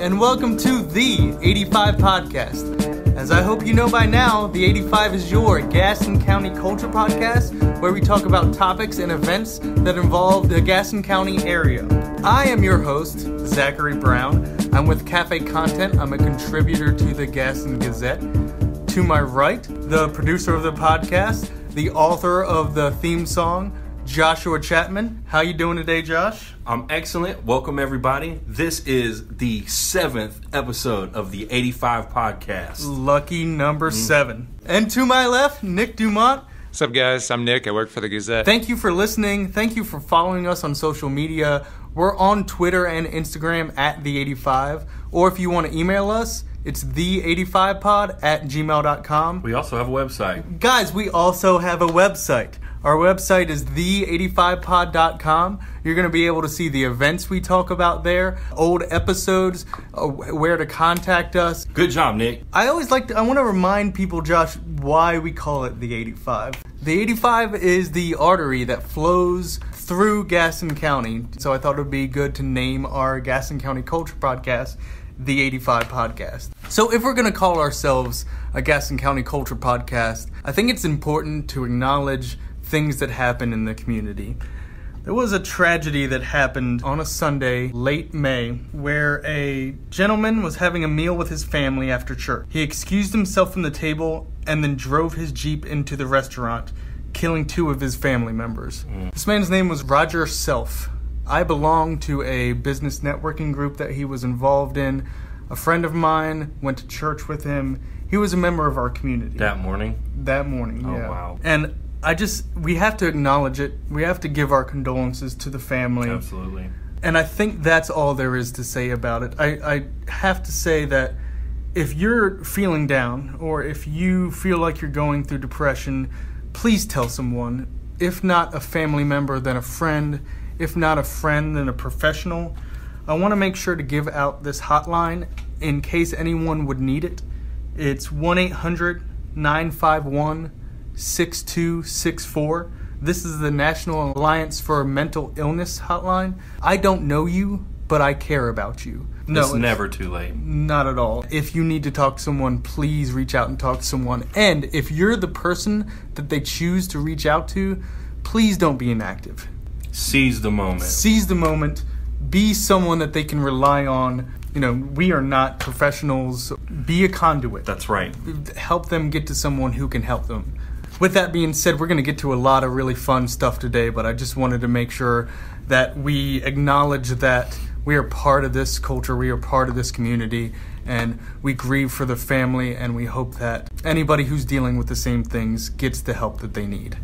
and welcome to the 85 Podcast. As I hope you know by now, the 85 is your Gaston County culture podcast where we talk about topics and events that involve the Gaston County area. I am your host, Zachary Brown. I'm with Cafe Content. I'm a contributor to the Gaston Gazette. To my right, the producer of the podcast, the author of the theme song, Joshua Chapman. How you doing today, Josh? I'm excellent. Welcome, everybody. This is the 7th episode of the 85 Podcast. Lucky number 7. And to my left, Nick Dumont. What's up, guys? I'm Nick. I work for the Gazette. Thank you for listening. Thank you for following us on social media. We're on Twitter and Instagram at the85. Or if you want to email us, it's the85pod@gmail.com. We also have a website. Guys, we also have a website. Our website is the85pod.com. You're going to be able to see the events we talk about there, old episodes, where to contact us. Good job, Nick. I want to remind people, Josh, why we call it the 85. The 85 is the artery that flows through Gaston County. So I thought it would be good to name our Gaston County Culture Podcast the 85 Podcast. So if we're going to call ourselves a Gaston County Culture Podcast, I think it's important to acknowledge things that happen in the community. There was a tragedy that happened on a Sunday, late May, where a gentleman was having a meal with his family after church. He excused himself from the table and then drove his Jeep into the restaurant, killing 2 of his family members. This man's name was Roger Self. I belong to a business networking group that he was involved in. A friend of mine went to church with him. He was a member of our community. That morning? That morning, yeah. Oh, wow. And we have to acknowledge it. We have to give our condolences to the family. Absolutely. And I think that's all there is to say about it. I have to say that if you're feeling down or if you feel like you're going through depression, please tell someone. If not a family member, then a friend. If not a friend, then a professional. I want to make sure to give out this hotline in case anyone would need it. It's 1-800-951-6264. This is the National Alliance for Mental Illness hotline. I don't know you, but I care about you. No, it's never too late. Not at all. If you need to talk to someone, please reach out and talk to someone. And if you're the person that they choose to reach out to, please don't be inactive. Seize the moment. Seize the moment. Be someone that they can rely on. You know, we are not professionals. Be a conduit. That's right. Help them get to someone who can help them. With that being said, we're going to get to a lot of really fun stuff today, but I just wanted to make sure that we acknowledge that we are part of this culture, we are part of this community, and we grieve for the family, and we hope that anybody who's dealing with the same things gets the help that they need.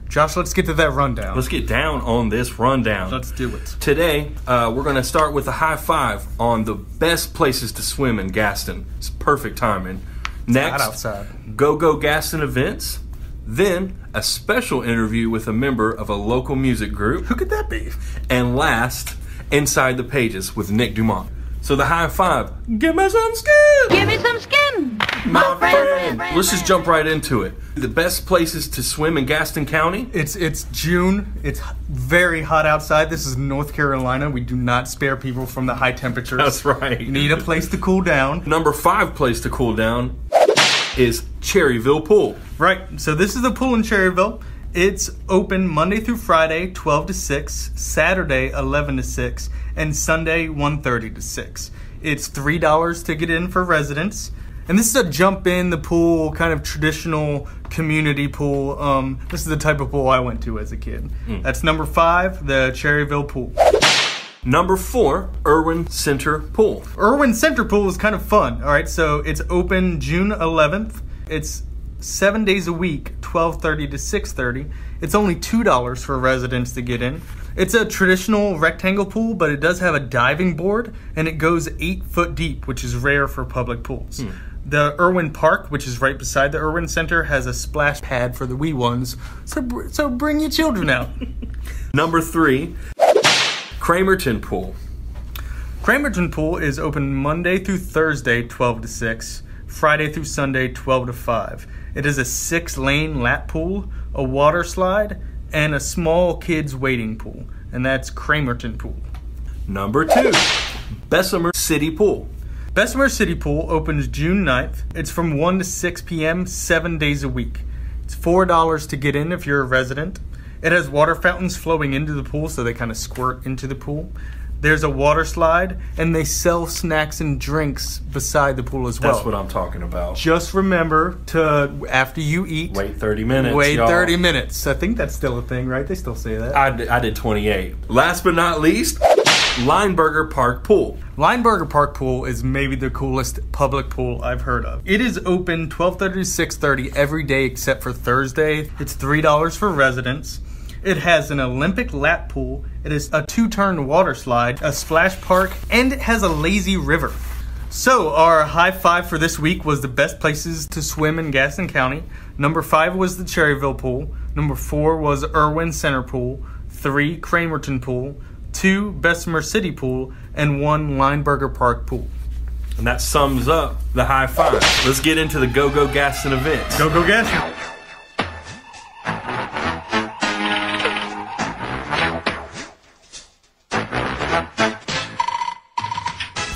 Josh, let's get to that rundown. Let's get down on this rundown. Let's do it. Today, we're going to start with a high five on the best places to swim in Gaston. It's perfect timing. Next, outside. Go Gaston events. Then, a special interview with a member of a local music group. Who could that be? And last, Inside the Pages with Nick Dumont. So the high five. Give me some skin! Give me some skin! My friend! Let's just jump right into it. The best places to swim in Gaston County? It's June. It's very hot outside. This is North Carolina. We do not spare people from the high temperatures. That's right. You need a place to cool down. Number 5 place to cool down is Cherryville Pool. Right. So this is the pool in Cherryville. It's open Monday through Friday, 12 to 6, Saturday, 11 to 6, and Sunday, 1:30 to 6. It's $3 to get in for residents. And this is a jump in the pool, kind of traditional community pool. This is the type of pool I went to as a kid. That's number 5, the Cherryville Pool. Number 4, Irwin Center Pool. Irwin Center Pool is kind of fun. All right, so it's open June 11th. It's 7 days a week, 12:30 to 6:30. It's only $2 for residents to get in. It's a traditional rectangle pool, but it does have a diving board, and it goes 8 foot deep, which is rare for public pools. The Irwin Park, which is right beside the Irwin Center, has a splash pad for the wee ones, so bring your children out. Number 3, Cramerton Pool. Cramerton Pool is open Monday through Thursday, 12 to 6, Friday through Sunday, 12 to 5. It is a 6-lane lap pool, a water slide, and a small kids wading pool, and that's Cramerton Pool. Number 2, Bessemer City Pool. Bessemer City Pool opens June 9th. It's from 1 to 6 p.m. 7 days a week. It's $4 to get in if you're a resident. It has water fountains flowing into the pool, so they kind of squirt into the pool. There's a water slide, and they sell snacks and drinks beside the pool as well. That's what I'm talking about. Just remember to, after you eat, wait 30 minutes. Wait y'all. 30 minutes. I think that's still a thing, right? They still say that. I did 28. Last but not least, Lineberger Park Pool. Lineberger Park Pool is maybe the coolest public pool I've heard of. It is open 12:30 to 6:30 every day except for Thursday. It's $3 for residents. It has an Olympic lap pool. It is a 2-turn water slide, a splash park, and it has a lazy river. So our high five for this week was the best places to swim in Gaston County. Number 5 was the Cherryville Pool. Number 4 was Irwin Center Pool. 3, Cramerton Pool. 2, Bessemer City Pool. And 1, Lineberger Park Pool. And that sums up the high five. Let's get into the Go Gaston events. Go Gaston!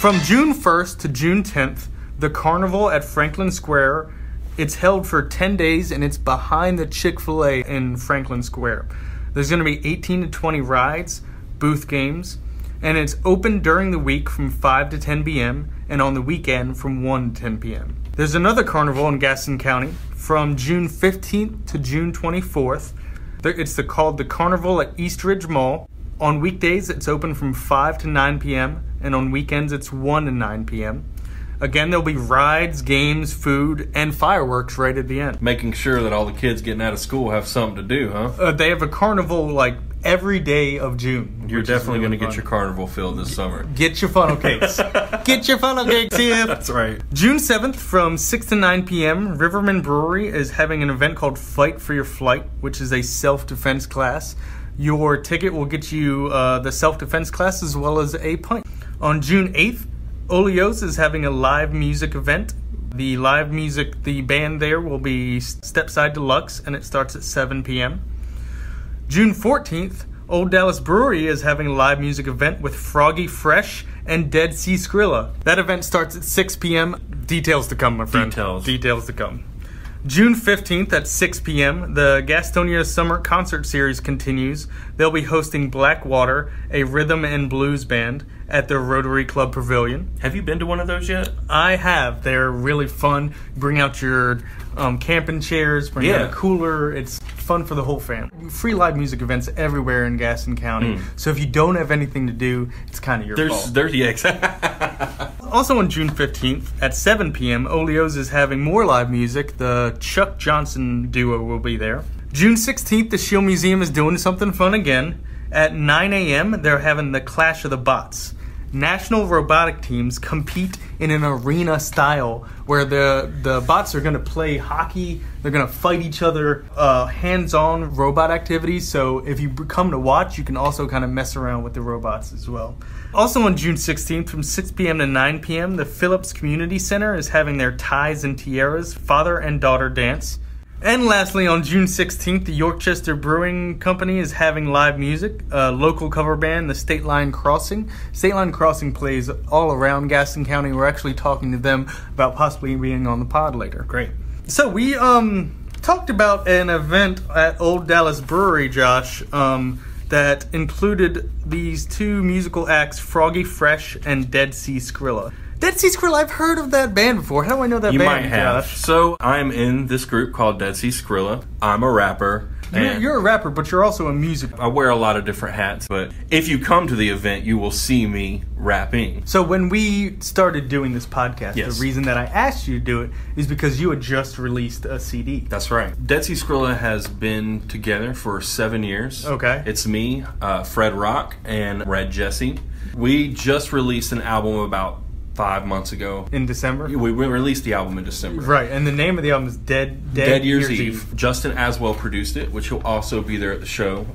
From June 1st to June 10th, the Carnival at Franklin Square, it's held for 10 days and it's behind the Chick-fil-A in Franklin Square. There's going to be 18 to 20 rides, booth games, and it's open during the week from 5 to 10 p.m. and on the weekend from 1 to 10 p.m. There's another carnival in Gaston County from June 15th to June 24th. It's called the Carnival at Eastridge Mall. On weekdays, it's open from 5 to 9 p.m., and on weekends, it's 1 to 9 p.m. Again, there'll be rides, games, food, and fireworks right at the end. Making sure that all the kids getting out of school have something to do, huh? They have a carnival, like, every day of June. You're definitely going to get your carnival filled this summer. Get your funnel cakes. Get your funnel cakes here. That's right. June 7th from 6 to 9 p.m., Riverman Brewery is having an event called Fight for Your Flight, which is a self-defense class. Your ticket will get you the self-defense class as well as a pint. On June 8th, Olios is having a live music event. The live music, the band there will be Stepside Deluxe, and it starts at 7 p.m. June 14th, Old Dallas Brewery is having a live music event with Froggy Fresh and Dead Sea Skrilla. That event starts at 6 p.m. Details to come, my friend. Details to come. June 15th at 6 p.m., the Gastonia Summer Concert Series continues. They'll be hosting Blackwater, a rhythm and blues band, at the Rotary Club Pavilion. Have you been to one of those yet? I have. They're really fun. Bring out your camping chairs, bring out a cooler. It's fun for the whole family. Free live music events everywhere in Gaston County. So if you don't have anything to do, it's kind of your fault. Also on June 15th at 7 p.m., Olios is having more live music. The Chuck Johnson duo will be there. June 16th, the Shield Museum is doing something fun again. At 9 a.m., they're having the Clash of the Bots. National robotic teams compete in an arena style where the bots are going to play hockey. They're going to fight each other, hands-on robot activities. So if you come to watch, you can also kind of mess around with the robots as well. Also on June 16th from 6 p.m. to 9 p.m., the Phillips Community Center is having their Ties and Tiaras father and daughter dance. And lastly, on June 16th, the Yorkchester Brewing Company is having live music. A local cover band, the State Line Crossing. State Line Crossing plays all around Gaston County. We're actually talking to them about possibly being on the pod later. Great. So we talked about an event at Old Dallas Brewery, Josh, that included these two musical acts, Froggy Fresh and Dead Sea Skrilla. Dead Sea Skrilla, I've heard of that band before. How do I know that band, You might have. Josh? So, I'm in this group called Dead Sea Skrilla. I'm a rapper. You're a rapper, but you're also a music. I wear a lot of different hats, but if you come to the event, you will see me rapping. So when we started doing this podcast, Yes. the reason that I asked you to do it is because you had just released a CD. That's right. Dead Sea Skrilla has been together for 7 years. Okay. It's me, Fred Rock, and Red Jesse. We just released an album about 5 months ago. In December? We released the album in December. Right, and the name of the album is Dead Year's Eve. Justin Aswell produced it, which he'll also be there at the show,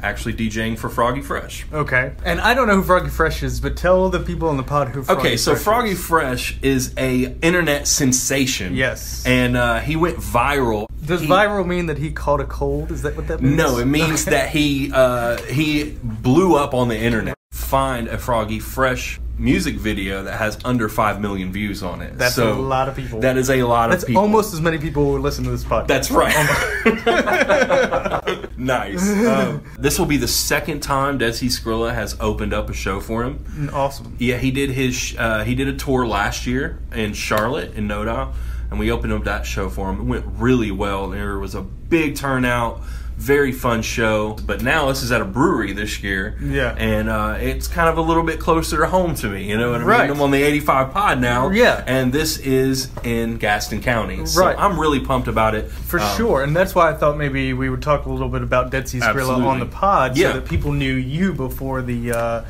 actually DJing for Froggy Fresh. Okay. And I don't know who Froggy Fresh is, but tell the people on the pod who Froggy Fresh is. Okay, so Froggy Fresh is a internet sensation. Yes. And he went viral. Does viral mean that he caught a cold? Is that what that means? No, it means that he blew up on the internet. Find a Froggy Fresh music video that has under 5 million views on it. That's a lot of people. That is a lot of people. That's almost as many people who listen to this podcast. That's right. Nice. This will be the second time Dead Sea Skrilla has opened up a show for him. Awesome. Yeah, he did he did a tour last year in Charlotte, in Noda, and we opened up that show for him. It went really well. There was a big turnout. Very fun show, but now this is at a brewery this year. Yeah. And it's kind of a little bit closer to home to me, you know what I mean? Right. I'm on the 85 pod now. Yeah. And this is in Gaston County. So Right. I'm really pumped about it. For sure, and that's why I thought maybe we would talk a little bit about Dead Sea Skrilla Absolutely. on the pod, Yeah. so that people knew you before the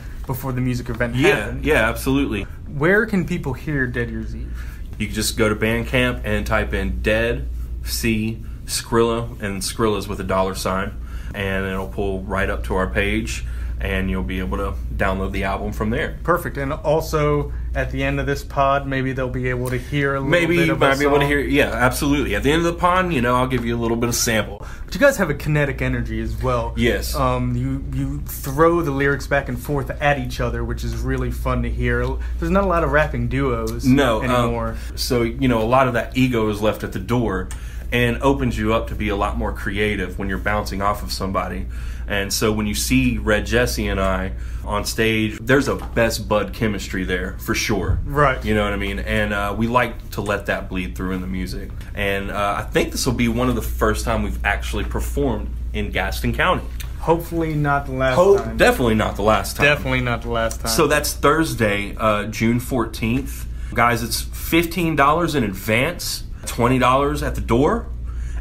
music event happened. Yeah, absolutely. Where can people hear Dead Year's Eve? You can just go to Bandcamp and type in Dead Sea Skrilla, and Skrilla's with a $, and it'll pull right up to our page, and you'll be able to download the album from there. Perfect. And also, at the end of this pod, maybe they'll be able to hear a little Maybe bit you of might a be able to song. hear. Yeah, absolutely. At the end of the pod, I'll give you a little bit of sample. But you guys have a kinetic energy as well. Yes. You throw the lyrics back and forth at each other, which is really fun to hear. There's not a lot of rapping duos anymore. So, a lot of that ego is left at the door and opens you up to be a lot more creative when you're bouncing off of somebody. And so when you see Red Jesse and I on stage, there's a best bud chemistry there for sure. Right. You know what I mean? And we like to let that bleed through in the music. And I think this will be one of the first time we've actually performed in Gaston County. Hopefully not the last time. Definitely not the last time. Definitely not the last time. So that's Thursday, June 14th. Guys, it's $15 in advance, $20 at the door.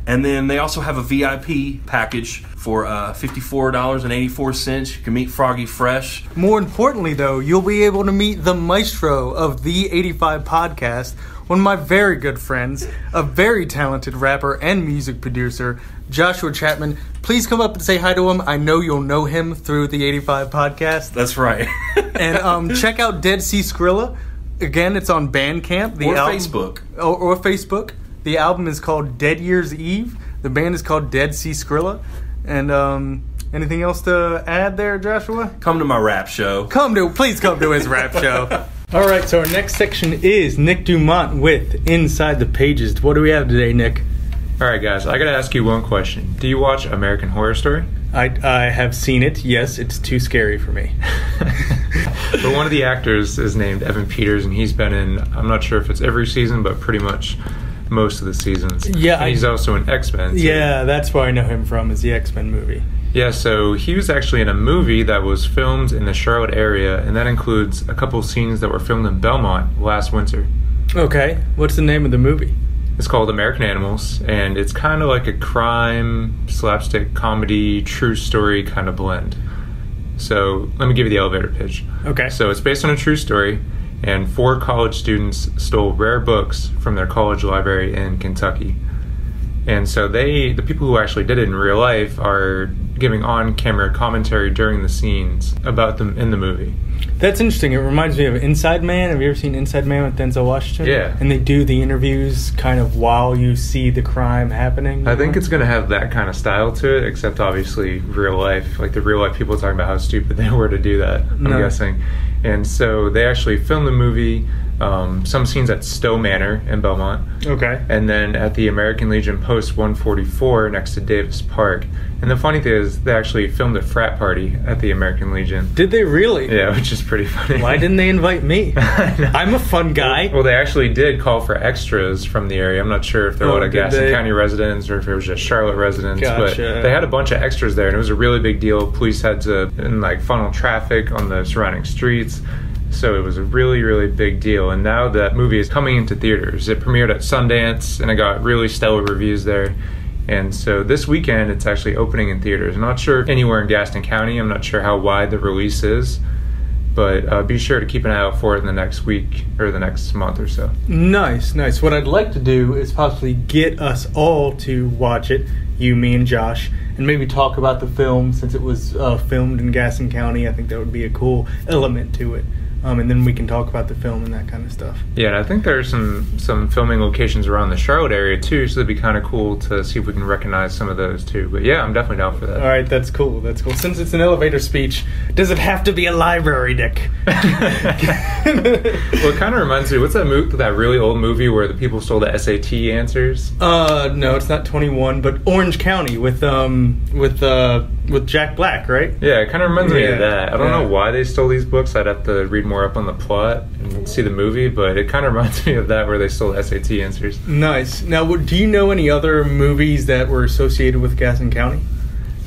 And then they also have a VIP package for $54.84. You can meet Froggy Fresh. More importantly, though, you'll be able to meet the maestro of the 85 podcast, one of my very good friends, a very talented rapper and music producer, Joshua Chapman. Please come up and say hi to him. I know you'll know him through the 85 podcast. That's right. And check out Dead Sea Skrilla. Again, it's on Bandcamp. Facebook. Or Facebook. The album is called Dead Year's Eve. The band is called Dead Sea Skrilla. And anything else to add there, Joshua? Come to my rap show. Please come to his rap show. All right, so our next section is Nick Dumont with Inside the Pages. What do we have today, Nick? All right, guys, I got to ask you one question. Do you watch American Horror Story? I have seen it. Yes, it's too scary for me. But one of the actors is named Evan Peters, and he's been in, I'm not sure if it's every season, but pretty much most of the seasons. Yeah, and he's also in X-Men. Too. Yeah, that's where I know him from, is the X-Men movie. Yeah, so he was actually in a movie that was filmed in the Charlotte area, and that includes a couple scenes that were filmed in Belmont last winter. Okay, what's the name of the movie? It's called American Animals, and it's kind of like a crime, slapstick, comedy, true story kind of blend. So let me give you the elevator pitch. Okay. So it's based on a true story, and 4 college students stole rare books from their college library in Kentucky. And so the people who actually did it in real life are giving on-camera commentary during the scenes about them in the movie. That's interesting. It reminds me of Inside Man. Have you ever seen Inside Man with Denzel Washington? Yeah. And they do the interviews kind of while you see the crime happening. I think it's going to have that kind of style to it, except obviously real life. Like the real life people talking about how stupid they were to do that, I'm guessing. And so they actually filmed the movie, some scenes at Stowe Manor in Belmont. Okay. And then at the American Legion Post 144 next to Davis Park. And the funny thing is, they actually filmed a frat party at the American Legion. Did they really? Yeah, which is pretty funny. Why didn't they invite me? I'm a fun guy. Well, they actually did call for extras from the area. I'm not sure if they're all Gaston County residents or if it was just Charlotte residents. Gotcha. But they had a bunch of extras there, and it was a really big deal. Police had to funnel traffic on the surrounding streets. So it was a really, really big deal. And now that movie is coming into theaters. It premiered at Sundance, and it got really stellar reviews there. And so this weekend, it's actually opening in theaters. I'm not sure anywhere in Gaston County. I'm not sure how wide the release is. But be sure to keep an eye out for it in the next week or the next month or so. Nice, nice. What I'd like to do is possibly get us all to watch it, you, me, and Josh, and maybe talk about the film since it was filmed in Gaston County. I think that would be a cool element to it. and then we can talk about the film and that kind of stuff. Yeah, and I think there's some filming locations around the Charlotte area too, so it'd be kind of cool to see if we can recognize some of those too. But yeah, I'm definitely down for that. All right, that's cool. That's cool. Since it's an elevator speech, does it have to be a library, Nick? Well, it kind of reminds me. What's that really old movie where the people stole the SAT answers? No, it's not 21, but Orange County with Jack Black, right? Yeah, it kind of reminds me of that. I don't know why they stole these books. I'd have to read more up on the plot and see the movie, but it kind of reminds me of that where they stole SAT answers. Nice. Now, do you know any other movies that were associated with Gaston County?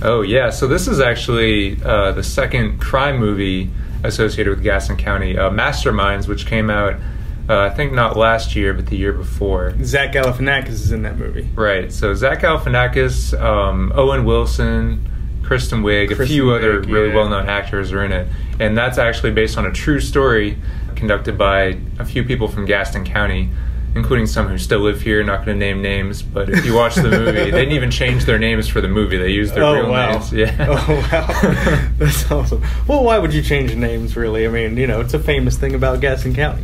Oh, yeah. So this is actually the second crime movie associated with Gaston County, Masterminds, which came out, I think not last year, but the year before. Zach Galifianakis is in that movie. Right. So Zach Galifianakis, Owen Wilson, Kristen Wiig, a few other really well-known actors are in it. And that's actually based on a true story conducted by a few people from Gaston County, including some who still live here. Not going to name names, but if you watch the movie, they didn't even change their names for the movie. They used their real names. Yeah. Oh, wow. That's awesome. Well, why would you change names, really? I mean, it's a famous thing about Gaston County.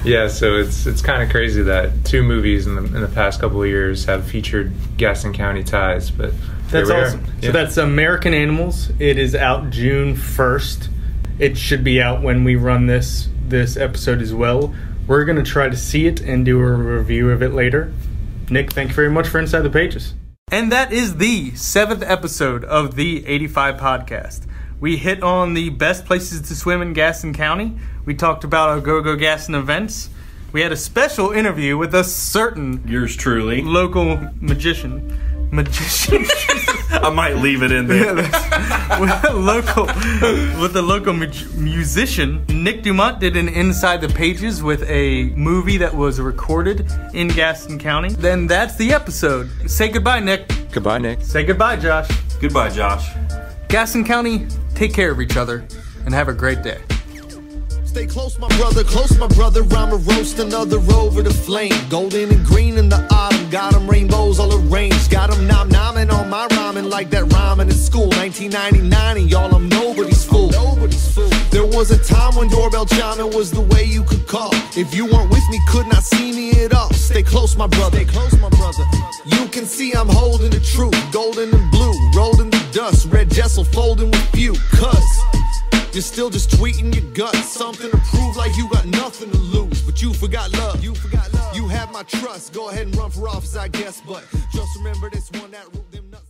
Yeah, so it's kind of crazy that two movies in the past couple of years have featured Gaston County ties, but that's awesome. Yeah. So that's American Animals. It is out June 1st. It should be out when we run this episode as well. We're going to try to see it and do a review of it later. Nick, thank you very much for Inside the Pages. And that is the 7th episode of the 85 podcast. We hit on the best places to swim in Gaston County. We talked about our Go Gaston events. We had a special interview with a certain... Yours truly. ...local magician. I might leave it in there. with the local musician. Nick Dumont did an Inside the Pages with a movie that was recorded in Gaston County. Then that's the episode. Say goodbye, Nick. Goodbye, Nick. Say goodbye, Josh. Goodbye, Josh. Gaston County, take care of each other and have a great day. Stay close, my brother, I'ma roast another over the flame. Golden and green in the autumn, got 'em rainbows all arranged. Got 'em nom-nomming on my rhyming like that rhyming in school. 1999 and y'all, I'm nobody's fool. There was a time when doorbell chiming was the way you could call. If you weren't with me, could not see me at all. Stay close, my brother. You can see I'm holding the truth. Golden and blue, rolled in the dust. Red Jessel folding with you, cuz you're still just tweeting your guts. Something to prove like you got nothing to lose. But you forgot love. You have my trust. Go ahead and run for office, I guess. But just remember this one, that root them nuts.